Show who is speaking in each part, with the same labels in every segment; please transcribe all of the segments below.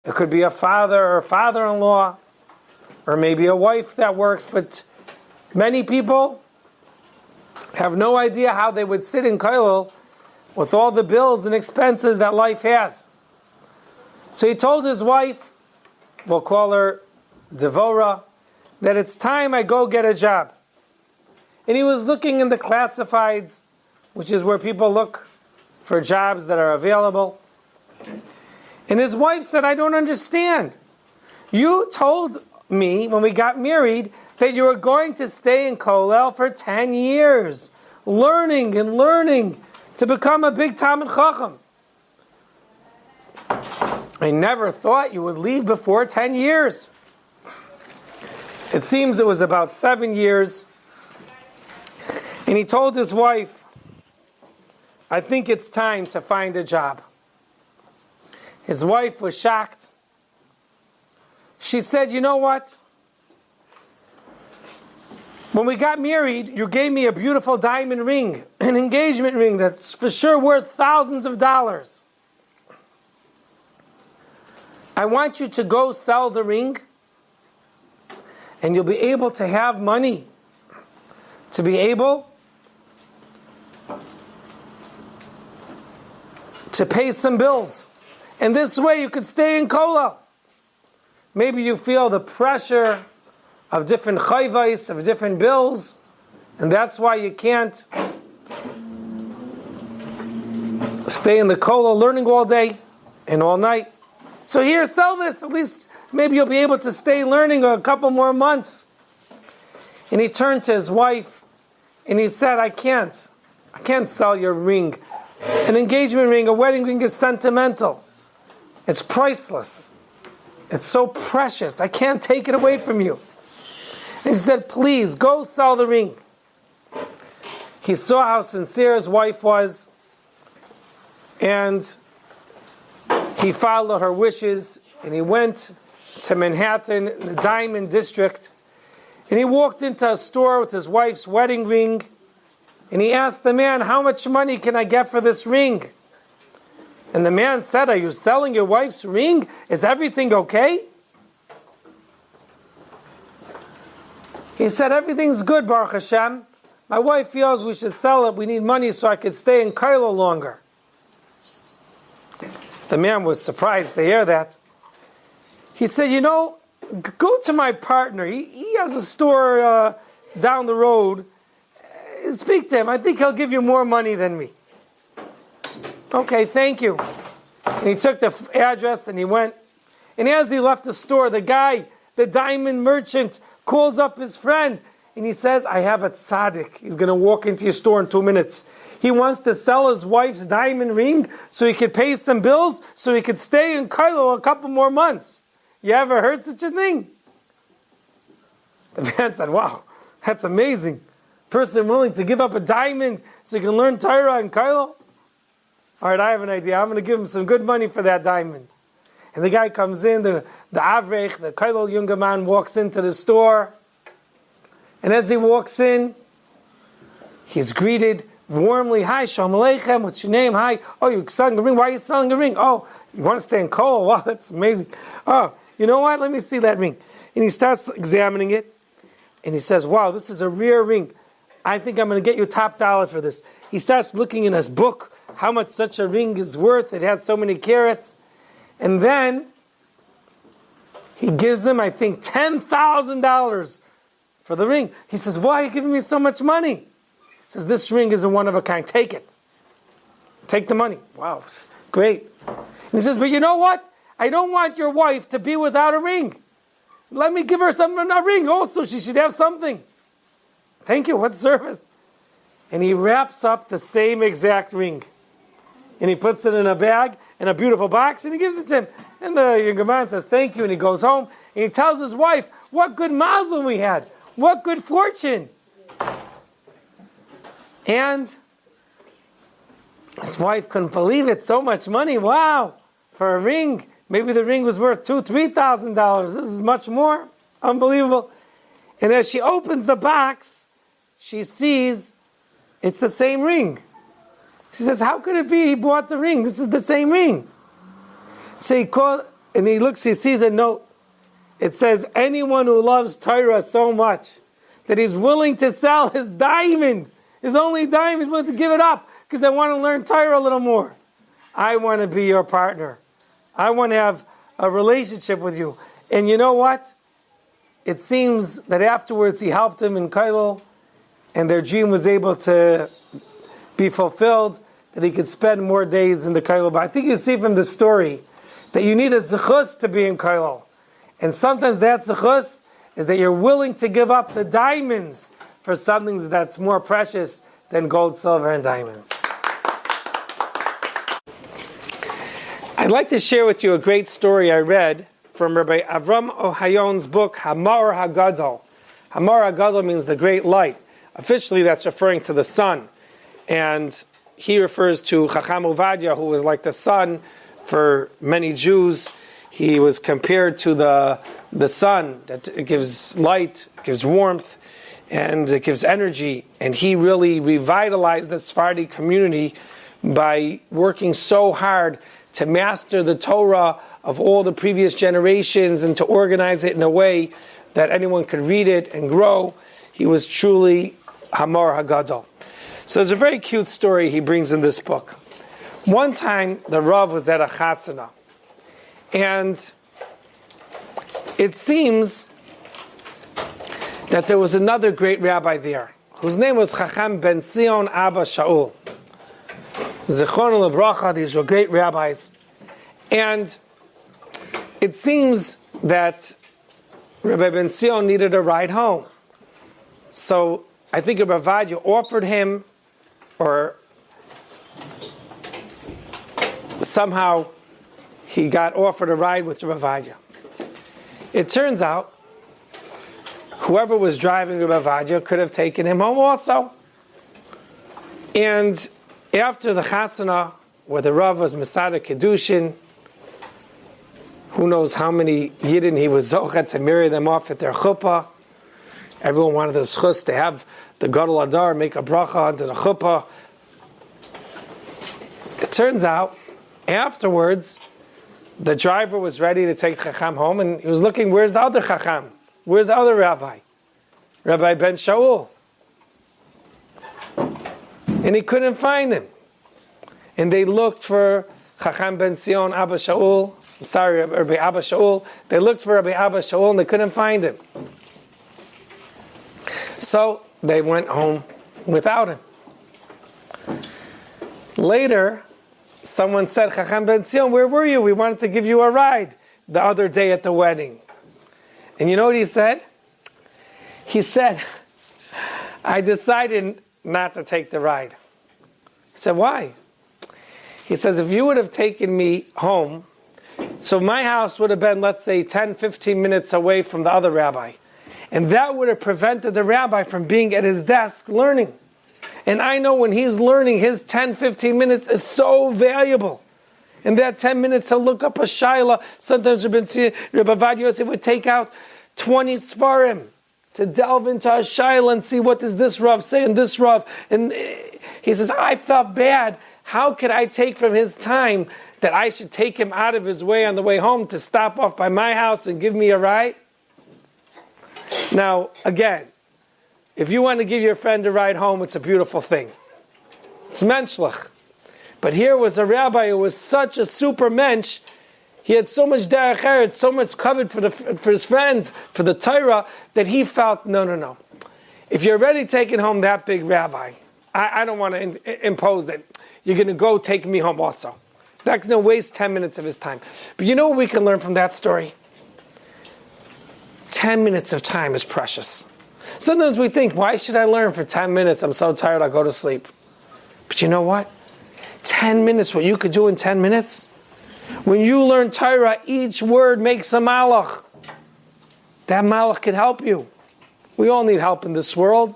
Speaker 1: It could be a father or father-in-law, or maybe a wife that works, but many people have no idea how they would sit in kollel with all the bills and expenses that life has. So he told his wife, we'll call her Devora, that it's time I go get a job. And he was looking in the classifieds, which is where people look for jobs that are available. And his wife said, I don't understand. You told me when we got married that you were going to stay in kollel for 10 years, learning and learning to become a big Talmid Chacham. I never thought you would leave before 10 years. It seems it was about 7 years. And he told his wife, I think it's time to find a job. His wife was shocked. She said, you know what? When we got married, you gave me a beautiful diamond ring, an engagement ring that's for sure worth thousands of dollars. I want you to go sell the ring, and you'll be able to have money to be able to pay some bills. And this way you could stay in kollel. Maybe you feel the pressure of different chayvais, of different bills, and that's why you can't stay in the kollel learning all day and all night. So here, sell this. At least maybe you'll be able to stay learning a couple more months. And he turned to his wife and he said, I can't sell your ring. An engagement ring, a wedding ring is sentimental. It's priceless. It's so precious. I can't take it away from you. And he said, please, go sell the ring. He saw how sincere his wife was, and he followed her wishes, and he went to Manhattan, the Diamond District, and he walked into a store with his wife's wedding ring, and he asked the man, how much money can I get for this ring? And the man said, are you selling your wife's ring? Is everything okay? He said, everything's good, Baruch Hashem. My wife feels we should sell it. We need money so I could stay in kollel longer. The man was surprised to hear that. He said, go to my partner. He has a store down the road. Speak to him. I think he'll give you more money than me. Okay, thank you. And he took the address and he went. And as he left the store, the guy, the diamond merchant, calls up his friend. And he says, I have a tzaddik. He's going to walk into your store in 2 minutes. He wants to sell his wife's diamond ring so he could pay some bills, so he could stay in kollel a couple more months. You ever heard such a thing? The man said, wow, that's amazing. Person willing to give up a diamond so he can learn Torah in kollel? All right, I have an idea. I'm going to give him some good money for that diamond. And the guy comes in, the Avrech, the kollel younger man, walks into the store. And as he walks in, he's greeted warmly. Hi, Shalom Aleichem. What's your name? Hi. Oh, you're selling a ring. Why are you selling a ring? Oh, you want to stay in kollel? Wow, that's amazing. Oh, you know what? Let me see that ring. And he starts examining it. And he says, wow, this is a rare ring. I think I'm going to get you top dollar for this. He starts looking in his book, how much such a ring is worth. It has so many carats. And then he gives him, I think, $10,000 for the ring. He says, why are you giving me so much money? He says, this ring is a one of a kind. Take it. Take the money. Wow, great. And he says, but you know what? I don't want your wife to be without a ring. Let me give her a ring also. She should have something. Thank you. What service? And he wraps up the same exact ring. And he puts it in a bag, in a beautiful box, and he gives it to him. And the younger man says, thank you. And he goes home, and he tells his wife, what good mazel we had. What good fortune. And his wife couldn't believe it. So much money. Wow. For a ring. Maybe the ring was worth $2,000, $3,000. This is much more. Unbelievable. And as she opens the box, she sees it's the same ring. She says, how could it be he bought the ring? This is the same ring. So and he sees a note. It says, anyone who loves Torah so much that he's willing to sell his diamond, his only diamond, he's willing to give it up because I want to learn Torah a little more. I want to be your partner. I want to have a relationship with you. And you know what? It seems that afterwards he helped him in Kailul, and their dream was able to be fulfilled, that he could spend more days in the Kailul. But I think you see from the story that you need a zechus to be in Kailul. And sometimes that zechus is that you're willing to give up the diamonds for something that's more precious than gold, silver, and diamonds. I'd like to share with you a great story I read from Rabbi Avram Ohayon's book, Hamar HaGadol. Hamar HaGadol means the great light. Officially, that's referring to the sun. And he refers to Chacham Ovadia, who was like the sun for many Jews. He was compared to the sun, that it gives light, gives warmth, and it gives energy. And he really revitalized the Sephardi community by working so hard to master the Torah of all the previous generations and to organize it in a way that anyone could read it and grow. He was truly Hamar HaGadol. So there's a very cute story he brings in this book. One time, the Rav was at a chasana, and it seems that there was another great rabbi there, whose name was Chacham Ben Sion Abba Shaul. Zichron Lebracha, these were great rabbis. And it seems that Rabbi Ben Sion needed a ride home. So I think Rabbi Vadia offered him, or somehow he got offered a ride with Rabbi Vadia. It turns out whoever was driving Rabbi Vadia could have taken him home also. And after the chasana, where the Rav was Masada Kedushin, who knows how many Yidden he was zocheh to marry them off at their chuppah. Everyone wanted the schus to have the Gadol Adar make a bracha onto the chuppah. It turns out, afterwards, the driver was ready to take Chacham home, and he was looking, where's the other Chacham? Where's the other rabbi? Rabbi Ben Shaul. And he couldn't find him. And they looked for Chacham Ben Sion Abba Shaul. I'm sorry, Rabbi Abba Shaul. They looked for Rabbi Abba Shaul and they couldn't find him. So they went home without him. Later, someone said, Chacham Ben Sion, where were you? We wanted to give you a ride the other day at the wedding. And you know what he said? He said, I decided not to take the ride. He said, why? He says, if you would have taken me home, so my house would have been, let's say, 10, 15 minutes away from the other rabbi. And that would have prevented the rabbi from being at his desk learning. And I know when he's learning, his 10, 15 minutes is so valuable. In that 10 minutes, he'll look up a shaila. Sometimes Rabbi Vadia Yosef would take out 20 svarim to delve into a shaila and see what does this Rav say and this Rav. And he says, I felt bad. How could I take from his time that I should take him out of his way on the way home to stop off by my house and give me a ride? Now, again, if you want to give your friend a ride home, it's a beautiful thing. It's menschlich. But here was a rabbi who was such a super mensch. He had so much derech eretz, so much covered for his friend, for the Torah, that he felt, no. If you're already taking home that big rabbi, I don't want to impose that you're going to go take me home also. That's going to waste 10 minutes of his time. But you know what we can learn from that story? 10 minutes of time is precious. Sometimes we think, why should I learn for 10 minutes? I'm so tired, I'll go to sleep. But you know what? 10 minutes, what you could do in 10 minutes? When you learn Torah, each word makes a malach. That malach could help you. We all need help in this world.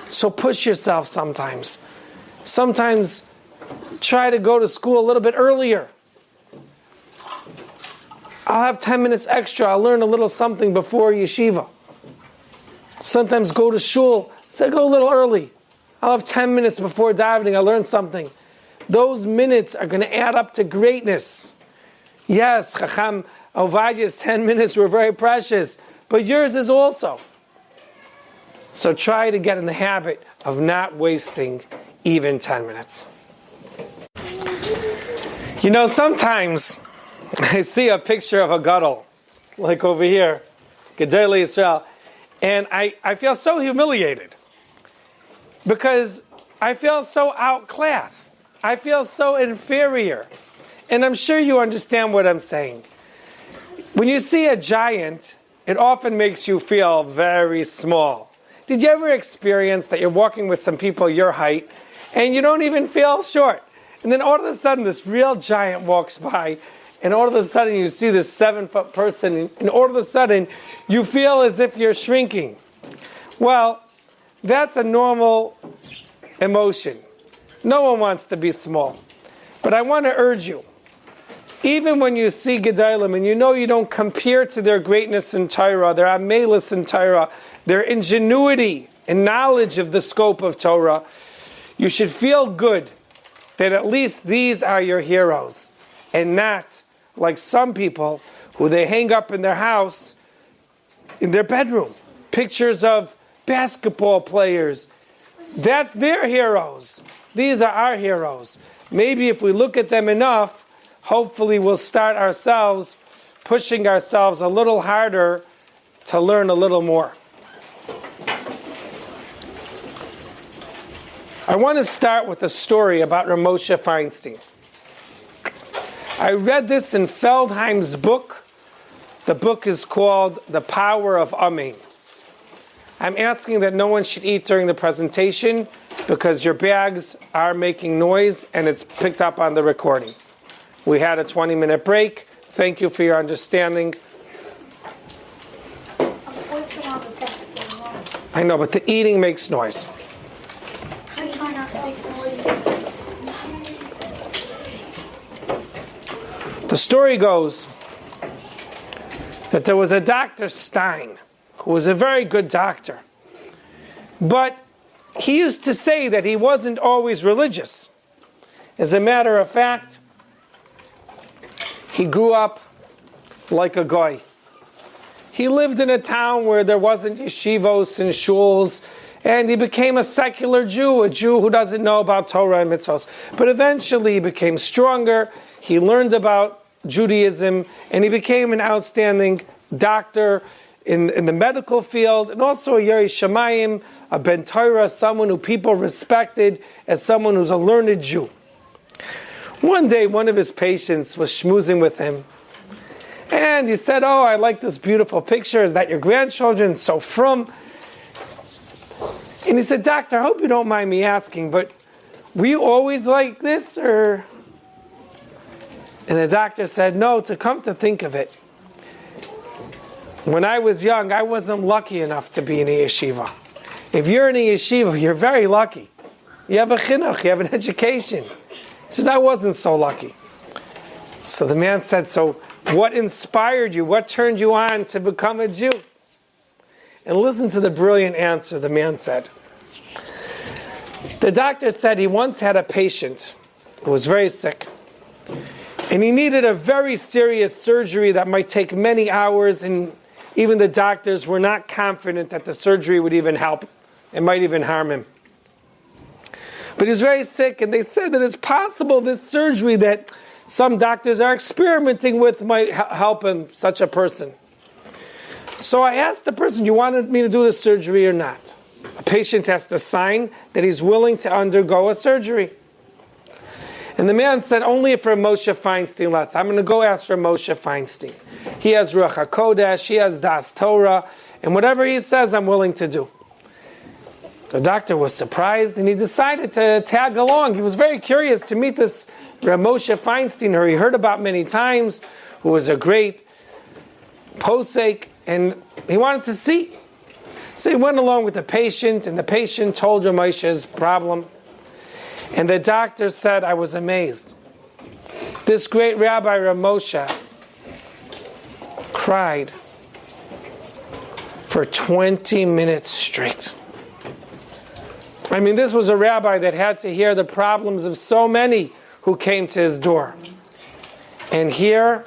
Speaker 1: So push yourself sometimes. Sometimes try to go to school a little bit earlier. I'll have 10 minutes extra. I'll learn a little something before yeshiva. Sometimes go to shul. Say, go a little early. I'll have 10 minutes before davening. I'll learn something. Those minutes are going to add up to greatness. Yes, Chacham Ovadia's 10 minutes were very precious, but yours is also. So try to get in the habit of not wasting even 10 minutes. You know, sometimes I see a picture of a gadol, like over here, Gedolei Yisrael, and I feel so humiliated because I feel so outclassed. I feel so inferior. And I'm sure you understand what I'm saying. When you see a giant, it often makes you feel very small. Did you ever experience that you're walking with some people your height and you don't even feel short? And then all of a sudden this real giant walks by and all of a sudden you see this 7-foot person and all of a sudden you feel as if you're shrinking. Well, that's a normal emotion. No one wants to be small. But I want to urge you, even when you see Gedolim and you know you don't compare to their greatness in Torah, their amelis in Torah, their ingenuity and knowledge of the scope of Torah, you should feel good that at least these are your heroes and not like some people who they hang up in their house, in their bedroom, pictures of basketball players. That's their heroes. These are our heroes. Maybe if we look at them enough, hopefully we'll start ourselves pushing ourselves a little harder to learn a little more. I want to start with a story about Moshe Feinstein. I read this in Feldheim's book. The book is called The Power of Amen. I'm asking that no one should eat during the presentation because your bags are making noise and it's picked up on the recording. We had a 20-minute break. Thank you for your understanding. I know, but the eating makes noise. The story goes that there was a Dr. Stein who was a very good doctor. But he used to say that he wasn't always religious. As a matter of fact, he grew up like a goy. He lived in a town where there wasn't yeshivos and shuls, and he became a secular Jew, a Jew who doesn't know about Torah and mitzvos. But eventually he became stronger, he learned about Judaism, and he became an outstanding doctor in the medical field, and also a Yerei Shamayim, a Ben Torah, someone who people respected as someone who's a learned Jew. One day, one of his patients was schmoozing with him, and he said, "Oh, I like this beautiful picture. Is that your grandchildren? So from?" And he said, "Doctor, I hope you don't mind me asking, but were you always like this, or?" And the doctor said, "No, to come to think of it, when I was young, I wasn't lucky enough to be in a yeshiva. If you're in a yeshiva, you're very lucky. You have a chinuch, you have an education." He says, "I wasn't so lucky." So the man said, "So what inspired you? What turned you on to become a Jew?" And listen to the brilliant answer the man said. The doctor said he once had a patient who was very sick. And he needed a very serious surgery that might take many hours, and even the doctors were not confident that the surgery would even help. It might even harm him. But he was very sick, and they said that it's possible this surgery that some doctors are experimenting with might help him, such a person. So I asked the person, "Do you want me to do the surgery or not?" A patient has to sign that he's willing to undergo a surgery. And the man said, "Only if Moshe Feinstein lets. I'm going to go ask for Moshe Feinstein. He has Ruach HaKodesh, he has Das Torah, and whatever he says, I'm willing to do." The doctor was surprised, and he decided to tag along. He was very curious to meet this Moshe Feinstein, who he heard about many times, who was a great posek, and he wanted to see. So he went along with the patient, and the patient told Moshe's problem. And the doctor said, "I was amazed. This great Rabbi Moshe cried for 20 minutes straight." I mean, this was a rabbi that had to hear the problems of so many who came to his door. And here,